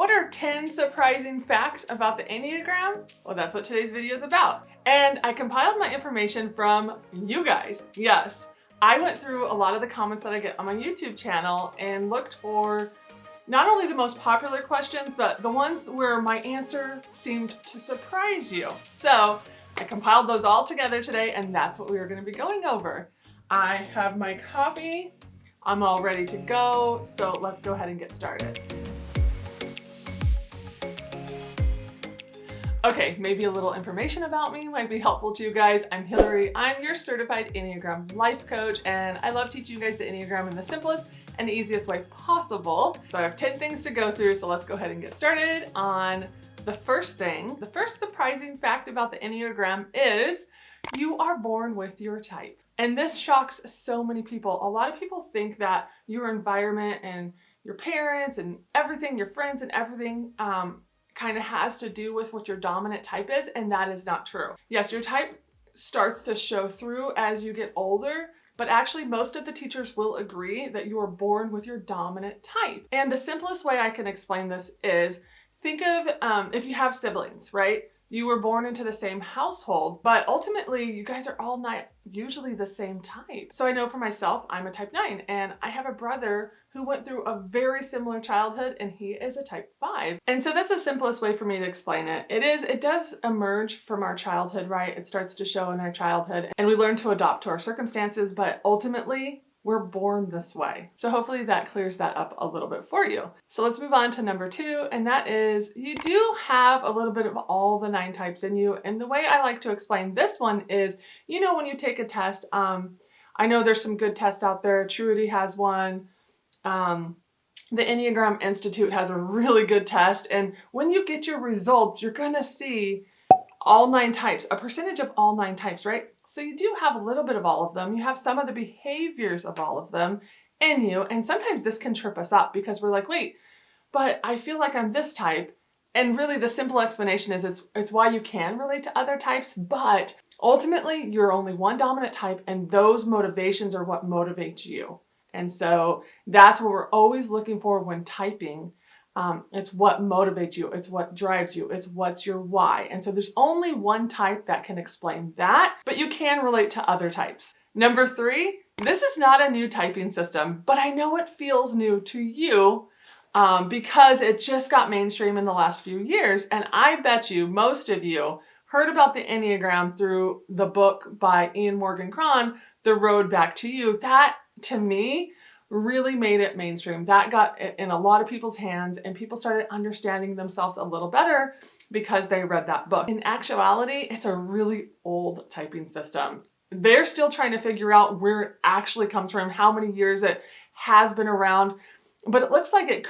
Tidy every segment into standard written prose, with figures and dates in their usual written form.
What are 10 surprising facts about the Enneagram? Well, that's what today's video is about. And I compiled my information from you guys. Yes, I went through a lot of the comments that I get on my YouTube channel and looked for not only the most popular questions, but the ones where my answer seemed to surprise you. So I compiled those all together today, and that's what we are going to be going over. I have my coffee. I'm all ready to go. So let's go ahead and get started. Okay, maybe a little information about me might be helpful to you guys. I'm Hillary. I'm your certified Enneagram life coach, and I love teaching you guys the Enneagram in the simplest and easiest way possible. So I have 10 things to go through, so let's go ahead and get started on the first thing. The first surprising fact about the Enneagram is you are born with your type. And this shocks so many people. A lot of people think that your environment and your parents and everything, your friends and everything, kind of has to do with what your dominant type is, and that is not true. Yes, your type starts to show through as you get older, but actually most of the teachers will agree that you are born with your dominant type. And the simplest way I can explain this is, think of if you have siblings, right? You were born into the same household, but ultimately you guys are all not usually the same type. So I know for myself, I'm a type 9, and I have a brother who went through a very similar childhood, and he is a type 5. And so that's the simplest way for me to explain it. It does emerge from our childhood, right? It starts to show in our childhood, and we learn to adopt to our circumstances, but ultimately we're born this way. So hopefully that clears that up a little bit for you. So let's move on to number 2, and that is you do have a little bit of all the 9 types in you. And the way I like to explain this one is, you know, when you take a test, I know there's some good tests out there. Truity has one. The Enneagram Institute has a really good test. And when you get your results, you're gonna see all 9 types, a percentage of all 9 types, right? So you do have a little bit of all of them. You have some of the behaviors of all of them in you. And sometimes this can trip us up because we're like, wait, but I feel like I'm this type. And really the simple explanation is it's why you can relate to other types, but ultimately you're only one dominant type, and those motivations are what motivates you. And so that's what we're always looking for when typing. It's what motivates you. It's what drives you. It's what's your why. And so there's only one type that can explain that, but you can relate to other types. Number 3, this is not a new typing system, but I know it feels new to you because it just got mainstream in the last few years. And I bet you most of you heard about the Enneagram through the book by Ian Morgan Cron, The Road Back to You. That, to me, really made it mainstream. That got in a lot of people's hands, and people started understanding themselves a little better because they read that book. In actuality, it's a really old typing system. They're still trying to figure out where it actually comes from, how many years it has been around, but it looks like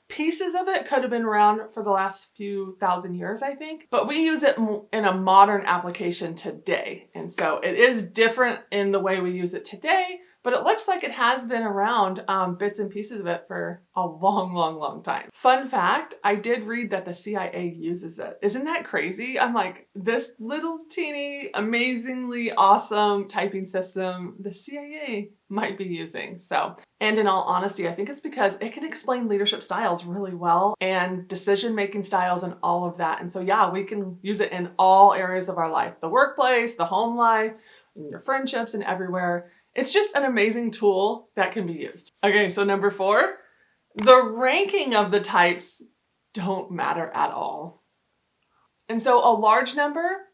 pieces of it could have been around for the last few thousand years, I think. But we use it in a modern application today. And so it is different in the way we use it today, but it looks like it has been around, bits and pieces of it, for a long, long, long time. Fun fact, I did read that the CIA uses it. Isn't that crazy? I'm like, this little teeny, amazingly awesome typing system, the CIA might be using. So, and in all honesty, I think it's because it can explain leadership styles really well and decision-making styles and all of that. And so yeah, we can use it in all areas of our life, the workplace, the home life, in your friendships, and everywhere. It's just an amazing tool that can be used. Okay, so number 4, the ranking of the types don't matter at all. And so a large number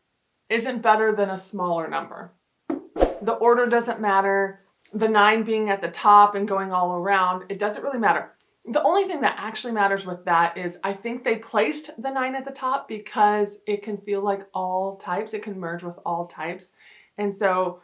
isn't better than a smaller number. The order doesn't matter. The 9 being at the top and going all around, it doesn't really matter. The only thing that actually matters with that is I think they placed the 9 at the top because it can feel like all types. It can merge with all types. And so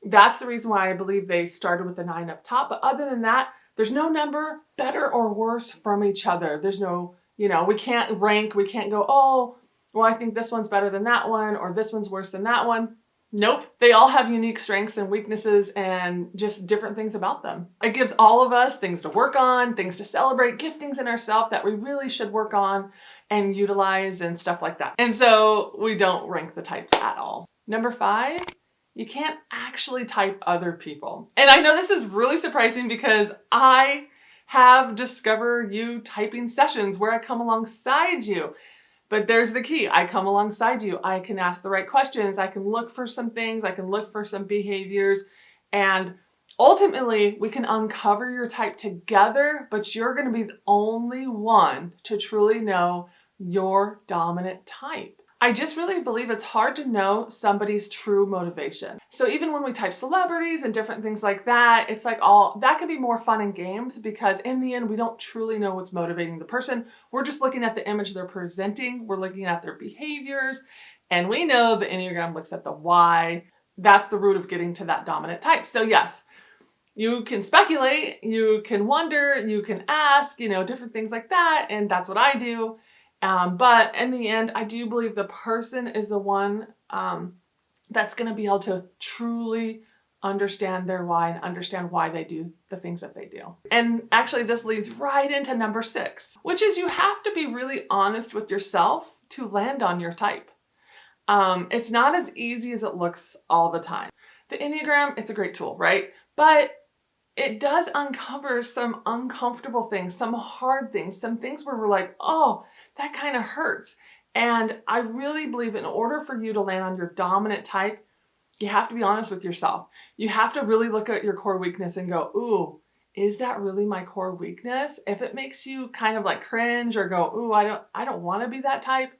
that's the reason why I believe they started with the 9 up top. But other than that, there's no number better or worse from each other. There's no, we can't rank. We can't go, oh, well, I think this one's better than that one, or this one's worse than that one. Nope. They all have unique strengths and weaknesses and just different things about them. It gives all of us things to work on, things to celebrate, giftings in ourselves that we really should work on and utilize and stuff like that. And so we don't rank the types at all. Number 5, you can't actually type other people. And I know this is really surprising because I have discover you typing sessions where I come alongside you. But there's the key. I come alongside you. I can ask the right questions. I can look for some things. I can look for some behaviors. And ultimately, we can uncover your type together, but you're going to be the only one to truly know your dominant type. I just really believe it's hard to know somebody's true motivation. So even when we type celebrities and different things like that, it's like that can be more fun and games because in the end, we don't truly know what's motivating the person. We're just looking at the image they're presenting. We're looking at their behaviors. And we know the Enneagram looks at the why. That's the root of getting to that dominant type. So yes, you can speculate, you can wonder, you can ask, different things like that. And that's what I do. But in the end, I do believe the person is the one that's going to be able to truly understand their why and understand why they do the things that they do. And actually, this leads right into number 6, which is you have to be really honest with yourself to land on your type. It's not as easy as it looks all the time. The Enneagram, it's a great tool, right? But it does uncover some uncomfortable things, some hard things, some things where we're like, oh, that kind of hurts. And I really believe in order for you to land on your dominant type, you have to be honest with yourself. You have to really look at your core weakness and go, ooh, is that really my core weakness? If it makes you kind of like cringe or go, ooh, I don't want to be that type,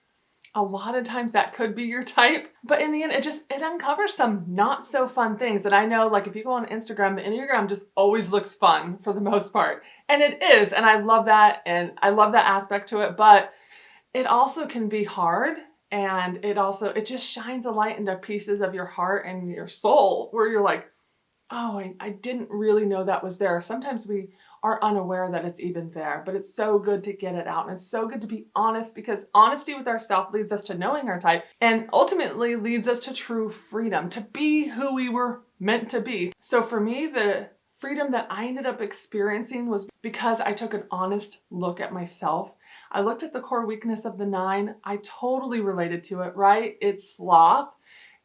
a lot of times that could be your type. But in the end, it uncovers some not so fun things. And I know, like, if you go on Instagram, the Enneagram just always looks fun for the most part. And it is. And I love that. And I love that aspect to it. But it also can be hard. And it just shines a light into pieces of your heart and your soul where you're like, oh, I didn't really know that was there. Sometimes we are unaware that it's even there, but it's so good to get it out. And it's so good to be honest because honesty with ourselves leads us to knowing our type and ultimately leads us to true freedom, to be who we were meant to be. So for me, the freedom that I ended up experiencing was because I took an honest look at myself. I looked at the core weakness of the 9. I totally related to it, right? It's sloth.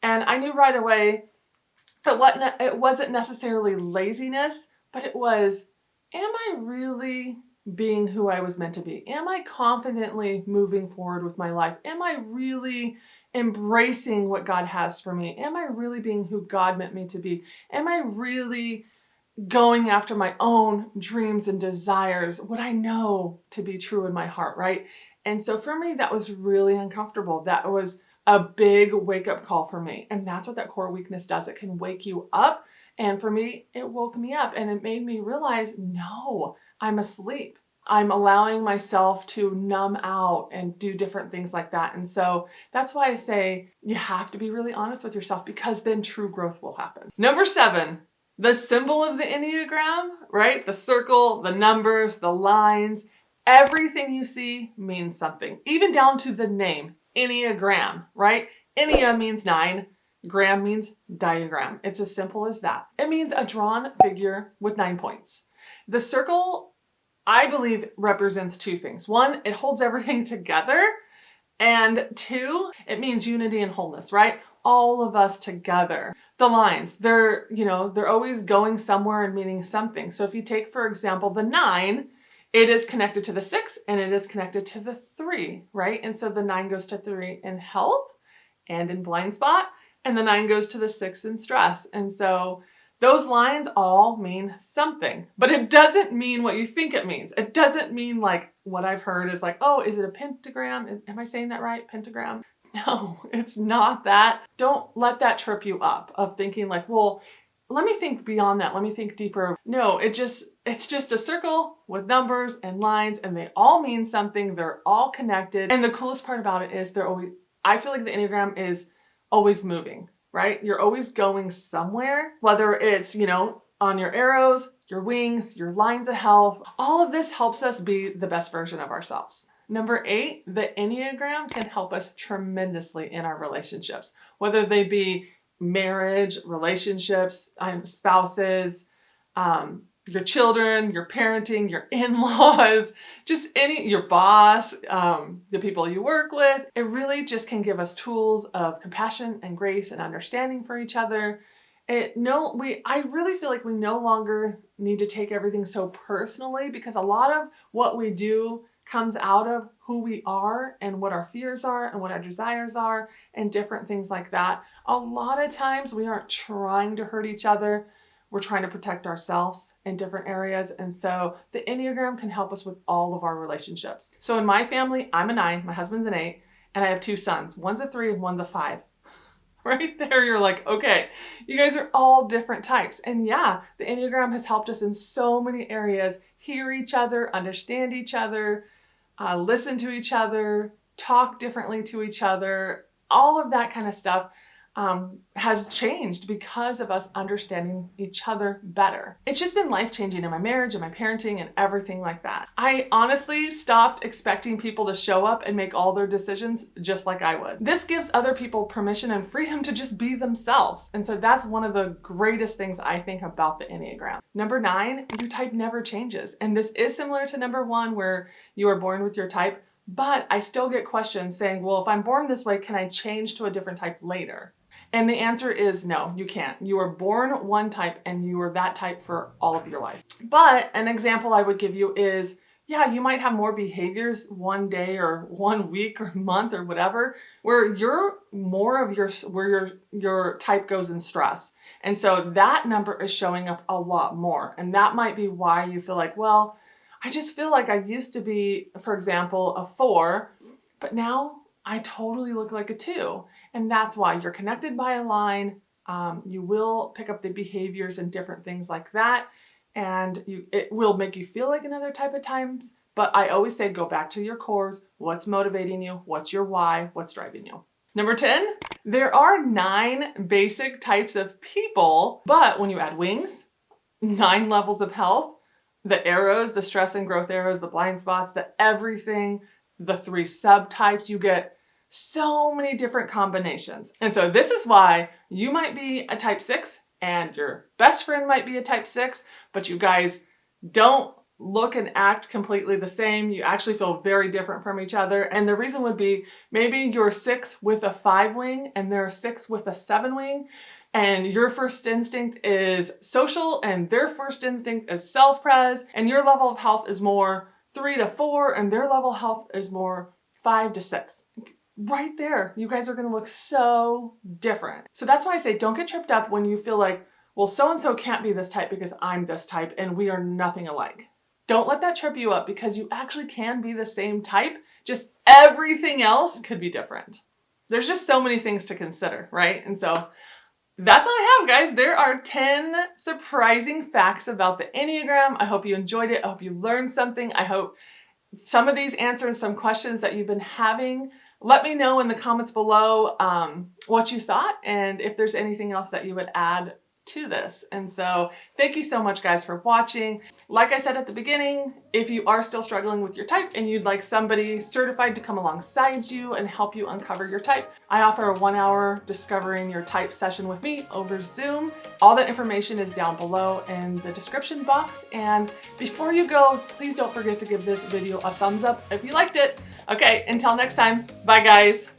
And I knew right away it wasn't necessarily laziness, but it was, am I really being who I was meant to be? Am I confidently moving forward with my life? Am I really embracing what God has for me? Am I really being who God meant me to be? Am I really going after my own dreams and desires, what I know to be true in my heart, right? And so for me, that was really uncomfortable. That was a big wake-up call for me. And that's what that core weakness does. It can wake you up. And for me, it woke me up and it made me realize, no, I'm asleep. I'm allowing myself to numb out and do different things like that. And so that's why I say you have to be really honest with yourself because then true growth will happen. Number 7, the symbol of the Enneagram, right? The circle, the numbers, the lines, everything you see means something, even down to the name, Enneagram, right? Ennea means 9. Gram means diagram. It's as simple as that. It means a drawn figure with 9 points. The circle, I believe, represents 2 things. 1, it holds everything together. And 2, it means unity and wholeness, right? All of us together. The lines, they're always going somewhere and meaning something. So if you take, for example, the 9, it is connected to the 6 and it is connected to the 3, right? And so the 9 goes to 3 in health and in blind spot. And the 9 goes to the 6 in stress. And so those lines all mean something, but it doesn't mean what you think it means. It doesn't mean like what I've heard is like, oh, is it a pentagram? Am I saying that right? Pentagram? No, it's not that. Don't let that trip you up of thinking like, well, let me think beyond that. Let me think deeper. No, it's just a circle with numbers and lines and they all mean something. They're all connected. And the coolest part about it is I feel like the Enneagram is always moving, right? You're always going somewhere, whether it's, on your arrows, your wings, your lines of health. All of this helps us be the best version of ourselves. Number 8, the Enneagram can help us tremendously in our relationships, whether they be marriage, relationships, spouses, your children, your parenting, your in-laws, your boss, the people you work with. It really just can give us tools of compassion and grace and understanding for each other. I really feel like we no longer need to take everything so personally, because a lot of what we do comes out of who we are and what our fears are and what our desires are and different things like that. A lot of times we aren't trying to hurt each other. We're trying to protect ourselves in different areas. And so the Enneagram can help us with all of our relationships. So in my family, I'm a 9, my husband's an 8, and I have 2 sons. One's a 3 and one's a 5. Right there, you're like, okay, you guys are all different types. And yeah, the Enneagram has helped us in so many areas, hear each other, understand each other, listen to each other, talk differently to each other. All of that kind of stuff has changed because of us understanding each other better. It's just been life-changing in my marriage and my parenting and everything like that. I honestly stopped expecting people to show up and make all their decisions just like I would. This gives other people permission and freedom to just be themselves. And so that's one of the greatest things I think about the Enneagram. Number 9, your type never changes. And this is similar to number 1, where you are born with your type, but I still get questions saying, well, if I'm born this way, can I change to a different type later? And the answer is no, you can't. You are born one type and you are that type for all of your life. But an example I would give you is, yeah, you might have more behaviors one day or 1 week or month or whatever, where you're more of your type goes in stress. And so that number is showing up a lot more. And that might be why you feel like, well, I just feel like I used to be, for example, a 4, but now I totally look like a 2. And that's why you're connected by a line. You will pick up the behaviors and different things like that. And it will make you feel like another type at times. But I always say, go back to your cores. What's motivating you? What's your why? What's driving you? Number 10, there are 9 basic types of people. But when you add wings, 9 levels of health, the arrows, the stress and growth arrows, the blind spots, the everything, the 3 subtypes, you get so many different combinations. And so this is why you might be a type 6 and your best friend might be a type 6, but you guys don't look and act completely the same. You actually feel very different from each other. And the reason would be maybe you're 6 with a 5 wing and they're 6 with a 7 wing. And your first instinct is social and their first instinct is self-pres. And your level of health is more 3 to 4 and their level of health is more 5 to 6. Right there, you guys are going to look so different. So that's why I say don't get tripped up when you feel like, well, so-and-so can't be this type because I'm this type and we are nothing alike. Don't let that trip you up, because you actually can be the same type, just everything else could be different. There's just so many things to consider, right? And so that's all I have, guys. There are 10 surprising facts about the Enneagram. I hope you enjoyed it. I hope you learned something. I hope some of these answer some questions that you've been having. Let me know in the comments below what you thought and if there's anything else that you would add to this. And so thank you so much, guys, for watching. Like I said at the beginning, if you are still struggling with your type and you'd like somebody certified to come alongside you and help you uncover your type, I offer a 1-hour discovering your type session with me over Zoom. All that information is down below in the description box. And before you go, please don't forget to give this video a thumbs up if you liked it. Okay, until next time, bye guys.